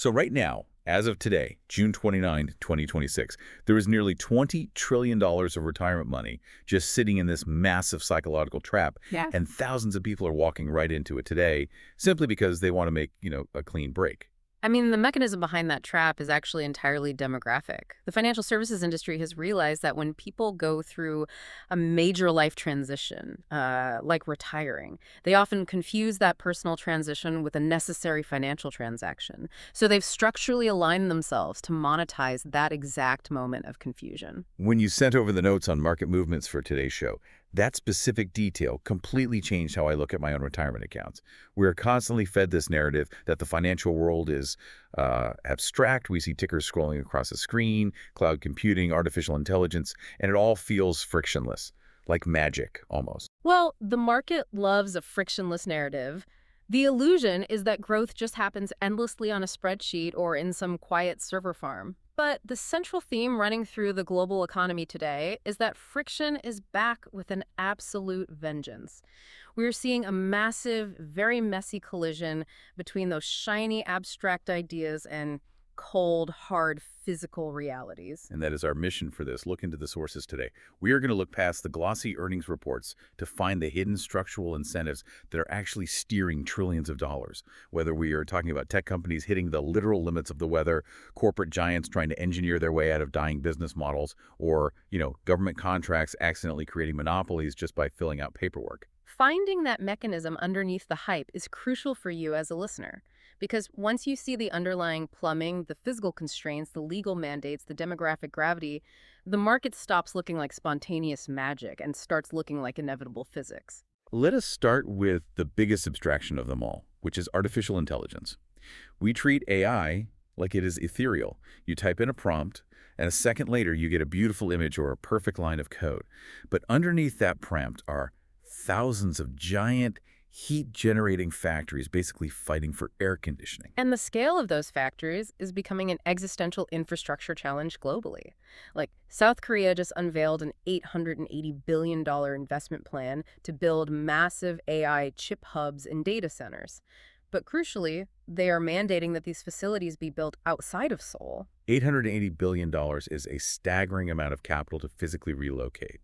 So right now, as of today, June 29, 2026, there is nearly $20 trillion of retirement money just sitting in this massive psychological trap, Yeah. and thousands of people are walking right into it today simply because they want to make, a clean break. I mean, the mechanism behind that trap is actually entirely demographic. The financial services industry has realized that when people go through a major life transition, like retiring, they often confuse that personal transition with a necessary financial transaction. So they've structurally aligned themselves to monetize that exact moment of confusion. When you sent over the notes on market movements for today's show, that specific detail completely changed how I look at my own retirement accounts. We are constantly fed this narrative that the financial world is abstract. We see tickers scrolling across a screen, cloud computing, artificial intelligence, and it all feels frictionless, like magic almost. Well, the market loves a frictionless narrative. The illusion is that growth just happens endlessly on a spreadsheet or in some quiet server farm. But the central theme running through the global economy today is that friction is back with an absolute vengeance. We're seeing a massive, very messy collision between those shiny, abstract ideas and cold, hard, physical realities. And that is our mission for this. Look into the sources today. We are going to look past the glossy earnings reports to find the hidden structural incentives that are actually steering trillions of dollars. Whether we are talking about tech companies hitting the literal limits of the weather, corporate giants trying to engineer their way out of dying business models, or, government contracts accidentally creating monopolies just by filling out paperwork. Finding that mechanism underneath the hype is crucial for you as a listener. Because once you see the underlying plumbing, the physical constraints, the legal mandates, the demographic gravity, the market stops looking like spontaneous magic and starts looking like inevitable physics. Let us start with the biggest abstraction of them all, which is artificial intelligence. We treat AI like it is ethereal. You type in a prompt, and a second later you get a beautiful image or a perfect line of code. But underneath that prompt are thousands of giant heat-generating factories basically fighting for air conditioning. And the scale of those factories is becoming an existential infrastructure challenge globally. Like, South Korea just unveiled an $880 billion investment plan to build massive AI chip hubs and data centers. But crucially, they are mandating that these facilities be built outside of Seoul. $880 billion is a staggering amount of capital to physically relocate.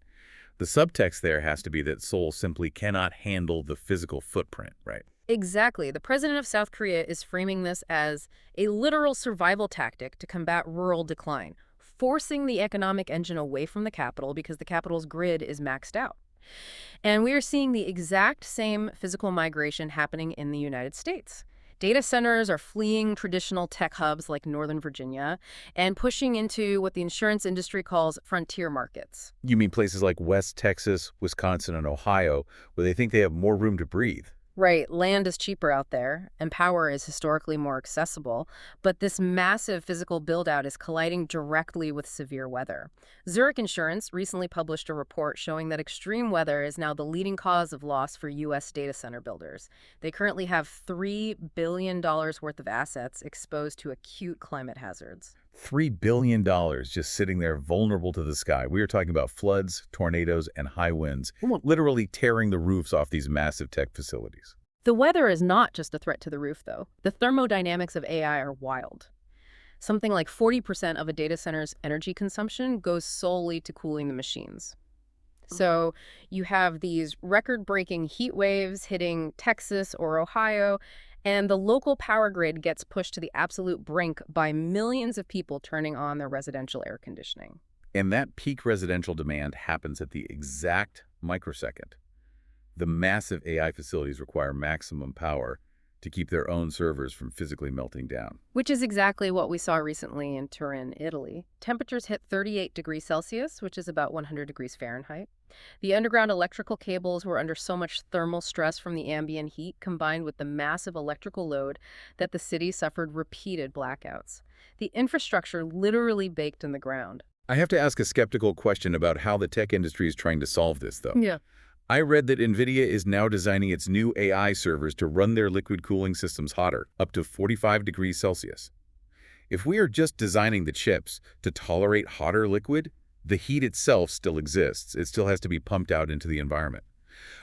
The subtext there has to be that Seoul simply cannot handle the physical footprint, right? Exactly. The president of South Korea is framing this as a literal survival tactic to combat rural decline, forcing the economic engine away from the capital because the capital's grid is maxed out. And we are seeing the exact same physical migration happening in the United States. Data centers are fleeing traditional tech hubs like Northern Virginia and pushing into what the insurance industry calls frontier markets. You mean places like West Texas, Wisconsin, and Ohio, where they think they have more room to breathe? Right, land is cheaper out there, and power is historically more accessible, but this massive physical build-out is colliding directly with severe weather. Zurich Insurance recently published a report showing that extreme weather is now the leading cause of loss for U.S. data center builders. They currently have $3 billion worth of assets exposed to acute climate hazards. $3 billion just sitting there vulnerable to the sky. We are talking about floods, tornadoes, and high winds, literally tearing the roofs off these massive tech facilities. The weather is not just a threat to the roof, though. The thermodynamics of AI are wild. Something like 40% of a data center's energy consumption goes solely to cooling the machines. So you have these record-breaking heat waves hitting Texas or Ohio, and the local power grid gets pushed to the absolute brink by millions of people turning on their residential air conditioning. And that peak residential demand happens at the exact microsecond. The massive AI facilities require maximum power to keep their own servers from physically melting down. Which is exactly what we saw recently in Turin, Italy. Temperatures hit 38 degrees Celsius, which is about 100 degrees Fahrenheit. The underground electrical cables were under so much thermal stress from the ambient heat, combined with the massive electrical load, that the city suffered repeated blackouts. The infrastructure literally baked in the ground. I have to ask a skeptical question about how the tech industry is trying to solve this, though. Yeah. I read that NVIDIA is now designing its new AI servers to run their liquid cooling systems hotter, up to 45 degrees Celsius. If we are just designing the chips to tolerate hotter liquid, the heat itself still exists. It still has to be pumped out into the environment.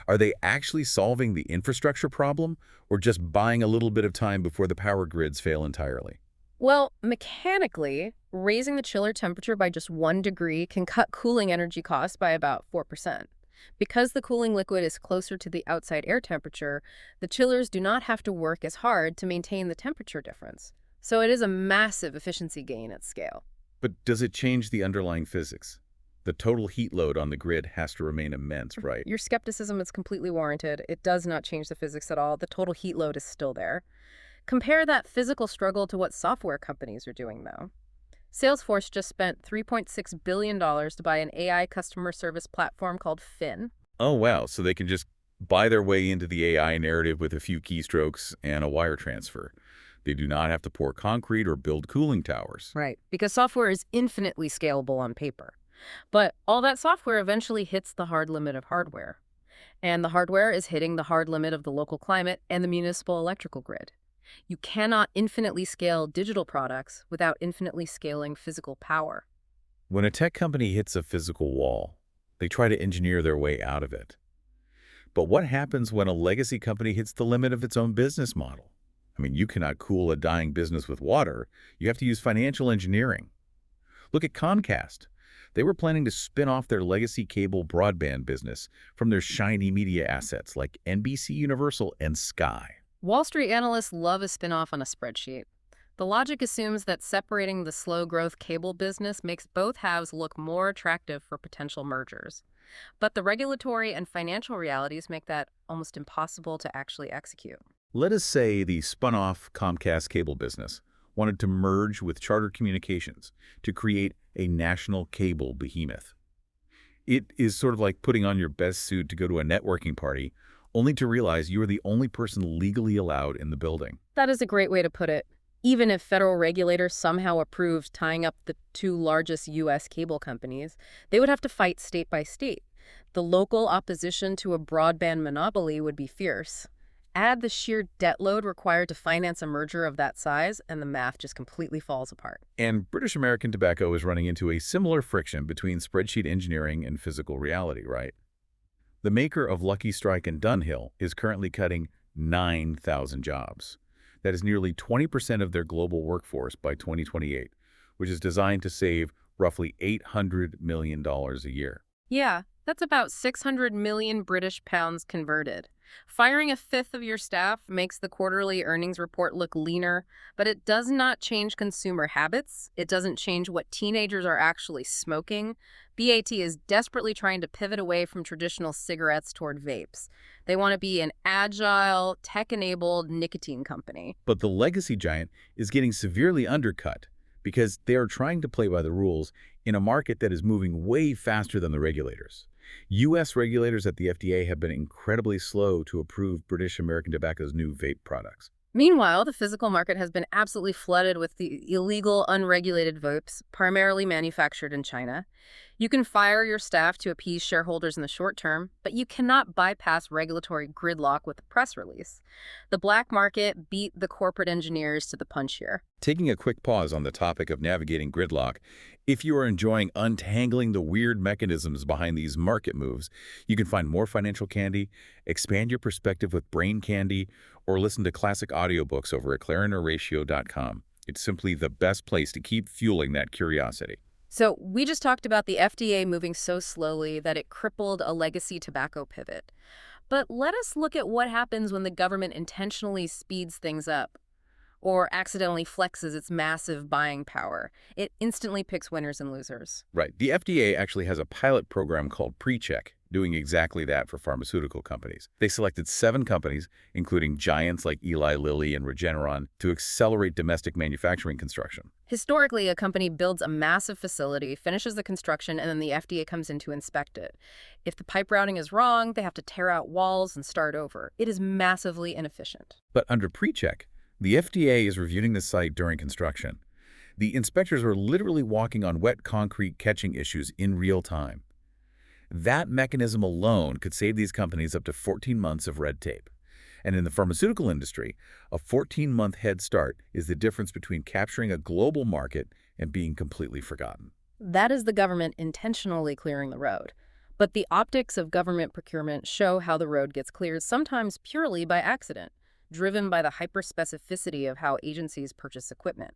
Are they actually solving the infrastructure problem, or just buying a little bit of time before the power grids fail entirely? Well, mechanically, raising the chiller temperature by just 1 degree can cut cooling energy costs by about 4%. Because the cooling liquid is closer to the outside air temperature, the chillers do not have to work as hard to maintain the temperature difference. So it is a massive efficiency gain at scale. But does it change the underlying physics? The total heat load on the grid has to remain immense, right? Your skepticism is completely warranted. It does not change the physics at all. The total heat load is still there. Compare that physical struggle to what software companies are doing, though. Salesforce just spent $3.6 billion to buy an AI customer service platform called Fin. Oh, wow. So they can just buy their way into the AI narrative with a few keystrokes and a wire transfer. They do not have to pour concrete or build cooling towers. Right. Because software is infinitely scalable on paper. But all that software eventually hits the hard limit of hardware. And the hardware is hitting the hard limit of the local climate and the municipal electrical grid. You cannot infinitely scale digital products without infinitely scaling physical power. When a tech company hits a physical wall, they try to engineer their way out of it. But what happens when a legacy company hits the limit of its own business model? I mean, you cannot cool a dying business with water. You have to use financial engineering. Look at Comcast. They were planning to spin off their legacy cable broadband business from their shiny media assets like NBC Universal and Sky. Wall Street analysts love a spin-off on a spreadsheet. The logic assumes that separating the slow-growth cable business makes both halves look more attractive for potential mergers. But the regulatory and financial realities make that almost impossible to actually execute. Let us say the spun-off Comcast cable business wanted to merge with Charter Communications to create a national cable behemoth. It is sort of like putting on your best suit to go to a networking party, only to realize you are the only person legally allowed in the building. That is a great way to put it. Even if federal regulators somehow approved tying up the two largest U.S. cable companies, they would have to fight state by state. The local opposition to a broadband monopoly would be fierce. Add the sheer debt load required to finance a merger of that size, and the math just completely falls apart. And British American Tobacco is running into a similar friction between spreadsheet engineering and physical reality, right? The maker of Lucky Strike and Dunhill is currently cutting 9,000 jobs. That is nearly 20% of their global workforce by 2028, which is designed to save roughly $800 million a year. Yeah, that's about 600 million British pounds converted. Firing a fifth of your staff makes the quarterly earnings report look leaner, but it does not change consumer habits. It doesn't change what teenagers are actually smoking. BAT is desperately trying to pivot away from traditional cigarettes toward vapes. They want to be an agile, tech-enabled nicotine company. But the legacy giant is getting severely undercut because they are trying to play by the rules in a market that is moving way faster than the regulators. U.S. regulators at the FDA have been incredibly slow to approve British American Tobacco's new vape products. Meanwhile, the physical market has been absolutely flooded with the illegal, unregulated vapes, primarily manufactured in China. You can fire your staff to appease shareholders in the short term, but you cannot bypass regulatory gridlock with a press release. The black market beat the corporate engineers to the punch here. Taking a quick pause on the topic of navigating gridlock, if you are enjoying untangling the weird mechanisms behind these market moves, you can find more financial candy, expand your perspective with brain candy, or listen to classic audiobooks over at clarinerratio.com. It's simply the best place to keep fueling that curiosity. So we just talked about the FDA moving so slowly that it crippled a legacy tobacco pivot. But let us look at what happens when the government intentionally speeds things up or accidentally flexes its massive buying power. It instantly picks winners and losers. Right. The FDA actually has a pilot program called PreCheck, doing exactly that for pharmaceutical companies. They selected 7 companies, including giants like Eli Lilly and Regeneron, to accelerate domestic manufacturing construction. Historically, a company builds a massive facility, finishes the construction, and then the FDA comes in to inspect it. If the pipe routing is wrong, they have to tear out walls and start over. It is massively inefficient. But under PreCheck, the FDA is reviewing the site during construction. The inspectors are literally walking on wet concrete catching issues in real time. That mechanism alone could save these companies up to 14 months of red tape. And in the pharmaceutical industry, a 14-month head start is the difference between capturing a global market and being completely forgotten. That is the government intentionally clearing the road. But the optics of government procurement show how the road gets cleared, sometimes purely by accident, driven by the hyper-specificity of how agencies purchase equipment.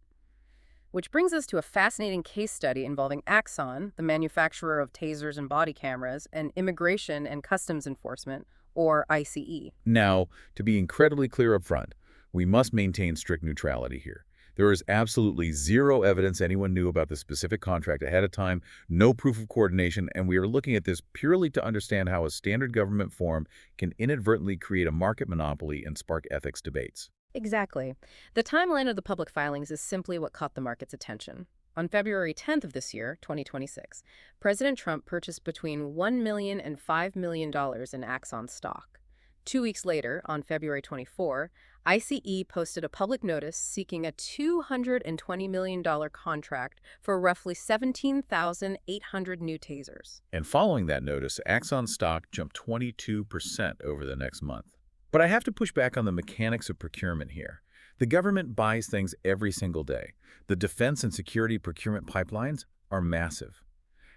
Which brings us to a fascinating case study involving Axon, the manufacturer of tasers and body cameras, and Immigration and Customs Enforcement, or ICE. Now, to be incredibly clear up front, we must maintain strict neutrality here. There is absolutely zero evidence anyone knew about the specific contract ahead of time, no proof of coordination, and we are looking at this purely to understand how a standard government form can inadvertently create a market monopoly and spark ethics debates. Exactly. The timeline of the public filings is simply what caught the market's attention. On February 10th of this year, 2026, President Trump purchased between $1 million and $5 million in Axon stock. 2 weeks later, on February 24, ICE posted a public notice seeking a $220 million contract for roughly 17,800 new tasers. And following that notice, Axon stock jumped 22% over the next month. But I have to push back on the mechanics of procurement here. The government buys things every single day. The defense and security procurement pipelines are massive.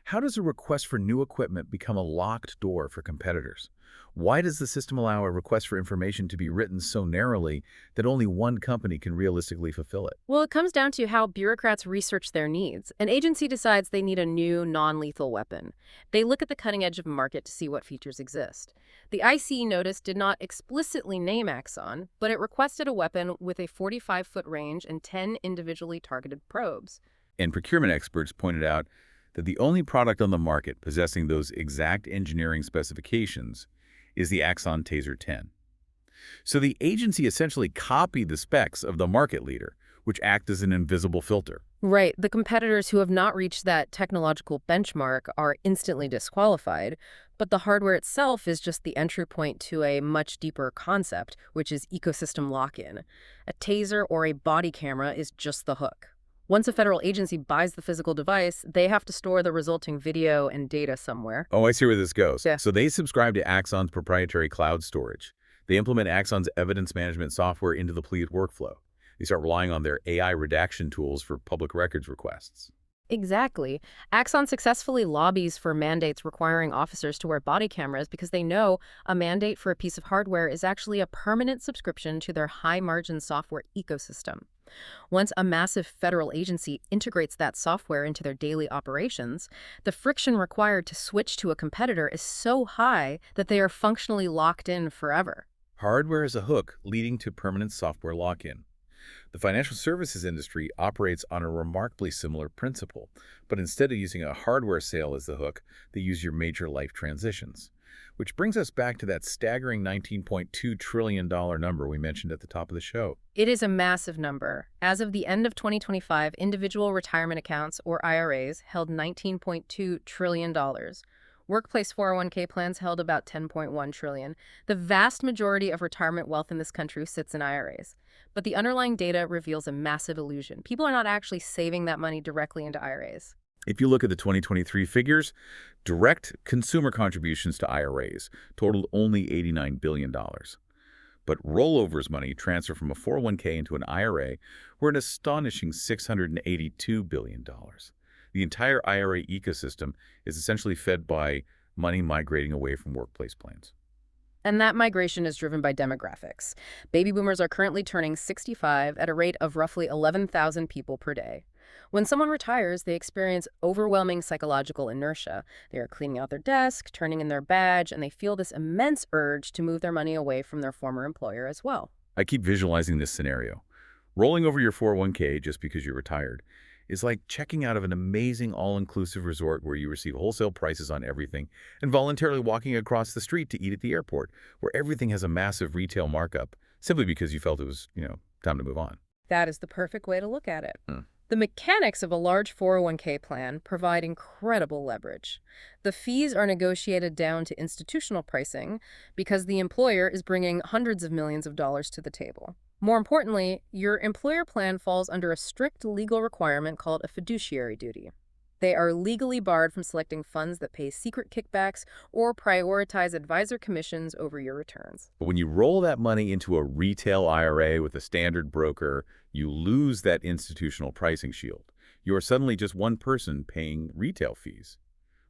How does a request for new equipment become a locked door for competitors? Why does the system allow a request for information to be written so narrowly that only one company can realistically fulfill it? Well, it comes down to how bureaucrats research their needs. An agency decides they need a new, non-lethal weapon. They look at the cutting edge of the market to see what features exist. The ICE notice did not explicitly name Axon, but it requested a weapon with a 45-foot range and 10 individually targeted probes. And procurement experts pointed out that the only product on the market possessing those exact engineering specifications is the Axon Taser 10. So the agency essentially copied the specs of the market leader, which act as an invisible filter. Right. The competitors who have not reached that technological benchmark are instantly disqualified, but the hardware itself is just the entry point to a much deeper concept, which is ecosystem lock-in. A taser or a body camera is just the hook. Once a federal agency buys the physical device, they have to store the resulting video and data somewhere. Oh, I see where this goes. Yeah. So they subscribe to Axon's proprietary cloud storage. They implement Axon's evidence management software into the police workflow. They start relying on their AI redaction tools for public records requests. Exactly. Axon successfully lobbies for mandates requiring officers to wear body cameras because they know a mandate for a piece of hardware is actually a permanent subscription to their high-margin software ecosystem. Once a massive federal agency integrates that software into their daily operations, the friction required to switch to a competitor is so high that they are functionally locked in forever. Hardware is a hook leading to permanent software lock-in. The financial services industry operates on a remarkably similar principle, but instead of using a hardware sale as the hook, they use your major life transitions. Which brings us back to that staggering $19.2 trillion number we mentioned at the top of the show. It is a massive number. As of the end of 2025, individual retirement accounts, or IRAs, held $19.2 trillion. Workplace 401k plans held about $10.1 trillion. The vast majority of retirement wealth in this country sits in IRAs. But the underlying data reveals a massive illusion. People are not actually saving that money directly into IRAs. If you look at the 2023 figures, direct consumer contributions to IRAs totaled only $89 billion. But rollovers money transferred from a 401k into an IRA were an astonishing $682 billion. The entire IRA ecosystem is essentially fed by money migrating away from workplace plans. And that migration is driven by demographics. Baby boomers are currently turning 65 at a rate of roughly 11,000 people per day. When someone retires, they experience overwhelming psychological inertia. They are cleaning out their desk, turning in their badge, and they feel this immense urge to move their money away from their former employer as well. I keep visualizing this scenario. Rolling over your 401k just because you're retired is like checking out of an amazing all-inclusive resort where you receive wholesale prices on everything and voluntarily walking across the street to eat at the airport where everything has a massive retail markup simply because you felt it was, time to move on. That is the perfect way to look at it. The mechanics of a large 401k plan provide incredible leverage. The fees are negotiated down to institutional pricing because the employer is bringing hundreds of millions of dollars to the table. More importantly, your employer plan falls under a strict legal requirement called a fiduciary duty. They are legally barred from selecting funds that pay secret kickbacks or prioritize advisor commissions over your returns. But when you roll that money into a retail IRA with a standard broker, you lose that institutional pricing shield. You are suddenly just one person paying retail fees.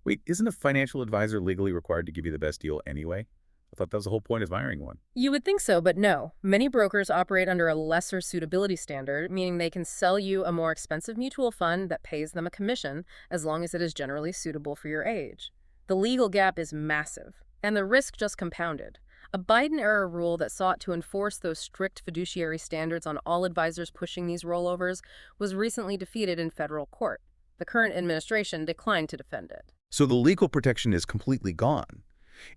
Wait, isn't a financial advisor legally required to give you the best deal anyway? I thought that was the whole point of hiring one. You would think so, but no. Many brokers operate under a lesser suitability standard, meaning they can sell you a more expensive mutual fund that pays them a commission as long as it is generally suitable for your age. The legal gap is massive, and the risk just compounded. A Biden-era rule that sought to enforce those strict fiduciary standards on all advisors pushing these rollovers was recently defeated in federal court. The current administration declined to defend it. So the legal protection is completely gone.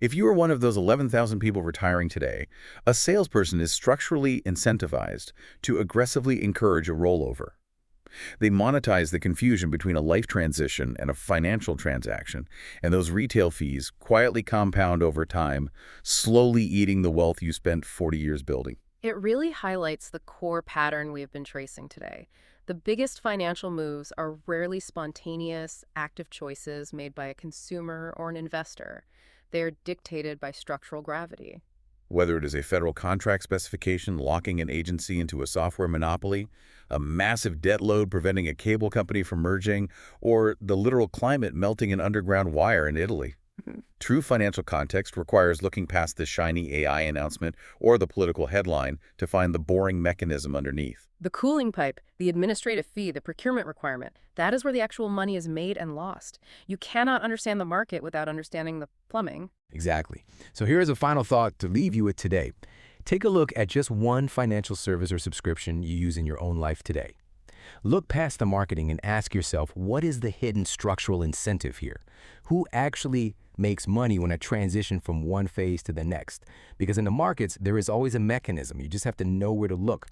If you are one of those 11,000 people retiring today, a salesperson is structurally incentivized to aggressively encourage a rollover. They monetize the confusion between a life transition and a financial transaction, and those retail fees quietly compound over time, slowly eating the wealth you spent 40 years building. It really highlights the core pattern we have been tracing today. The biggest financial moves are rarely spontaneous, active choices made by a consumer or an investor. They are dictated by structural gravity. Whether it is a federal contract specification locking an agency into a software monopoly, a massive debt load preventing a cable company from merging, or the literal climate melting an underground wire in Italy. True financial context requires looking past the shiny AI announcement or the political headline to find the boring mechanism underneath. The cooling pipe, the administrative fee, the procurement requirement, that is where the actual money is made and lost. You cannot understand the market without understanding the plumbing. Exactly. So here is a final thought to leave you with today. Take a look at just one financial service or subscription you use in your own life today. Look past the marketing and ask yourself, what is the hidden structural incentive here? Who actually makes money when I transition from one phase to the next? Because in the markets, there is always a mechanism. You just have to know where to look.